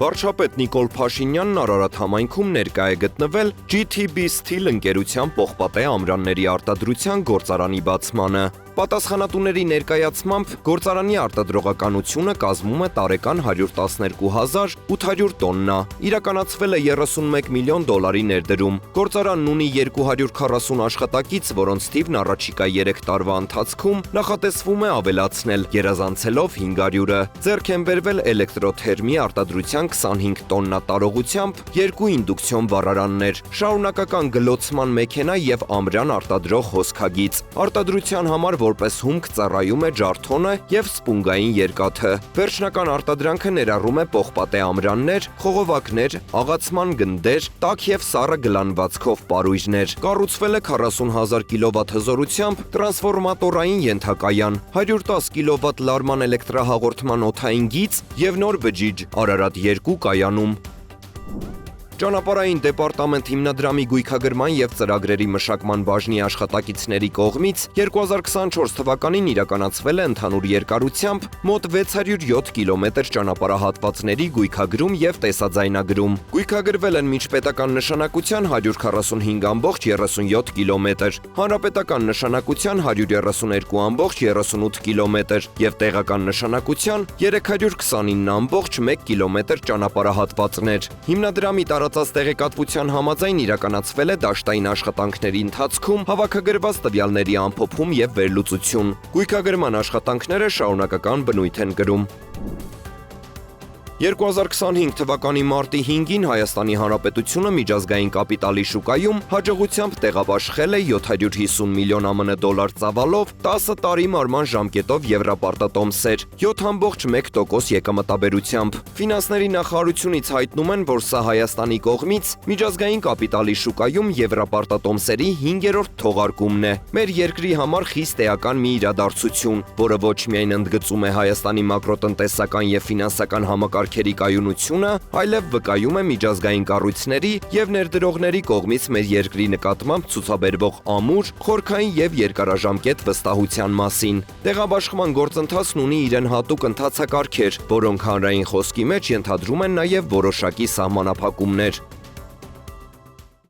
Վարչապետ Նիկոլ Փաշինյանն Արարատ համայնքում ներկա է գտնվել GTB Steel ընկերության պողպատե ամրանների արտադրության գործարանի բացմանը։ Պատասխանատուների ներկայացմամբ գործարանի արտադրողականությունը կազմում է տարեկան 112,800 տոննա։ Իրականացվել է 31 միլիոն դոլարի ներդրում։ Գործարանն ունի 240 աշխատակից, որոնց թիվն առաջիկա 3 տարվա ընթացքում նախատեսվում է ավելացնել, գերազանցելով 500-ը։ Ձեռք են բերվել էլեկտրոթերմի արտադրության 25 տոննա տարողությամբ 2 ինդուկցիոն վառարաններ, շարունակական գլոցման մեքենա եւ ամրան արտադրող հոսքագիծ։ Արտադրության համար որպես հումք ծառայում է ջարդոնը եւ սպունգային երկաթը։ Վերջնական արտադրանքը ներառում է պողպատե ամրաններ, խողովակներ, աղացման գնդեր, տաք եւ սառը գլանվածքով պարույրներ։ Կառուցվել է 40,000 կՎտ հզորությամբ տրանսֆորմատորային ենթակայան, 110 կՎտ լարման էլեկտրահաղորդման օդային գիծ եւ նոր բջիջ Արարատ 2 կայանում։ Ճանապարհային դեպարտամենտ հիմնադրամի գույքագրման եւ ծրագրերի մշակման բաժնի աշխատակիցների կողմից 2024 թվականին իրականացվել է ընդհանուր երկարությամբ մոտ 607 կիլոմետր ճանապարհահատվածների գույքագրում եւ տեսաձայնագրում։ Գույքագրվել են միջպետական նշանակության 145,37 կիլոմետր, հանրապետական նշանակության 132,38 կիլոմետր եւ տեղական նշանակության 329,1 կիլոմետր ճանապարհահատվածներ։ Հիմնադրամի տեղեկատվության համաձայն իրականացվել է դաշտային աշխատանքների ընթացքում հավաքագրված տվյալների ամփոփում եւ վերլուծություն։ Գույքագրման աշխատանքները շարունակական բնույթ են կրում։ 2025 թվականի մարտի 5-ին Հայաստանի Հանրապետությունը միջազգային կապիտալի շուկայում հաջողությամբ տեղաբաշխել է 750 միլիոն ԱՄՆ դոլար ծավալով 10 տարի մարման ժամկետով եվրապարտատոմսեր, 7,1% եկամտաբերությամբ։ Ֆինանսների նախարարությունից հայտնում են, որ սա Հայաստանի կողմից միջազգային կապիտալի շուկայում եվրապարտատոմսերի 5-րդ թողարկումն է։ Մեր երկրի համար խիստ էական մի իրադարձություն, որը ոչ միայն ընդգծում է Հայաստանի մակրոտնտեսական եւ ֆինանսական համակարգերի կայունությունը, այլև վկայում է միջազգային կառույցների եւ ներդրողների կողմից մեր երկրի նկատմամբ ցուցաբերվող ամուր, խորքային եւ երկարաժամկետ վստահության մասին։ Տեղաբաշխման գործընթացն ունի իրեն հատուկ ընթացակարգեր, որոնք հանրային խոսքի մեջ ենթադրում են նաեւ որոշակի սահմանափակումներ։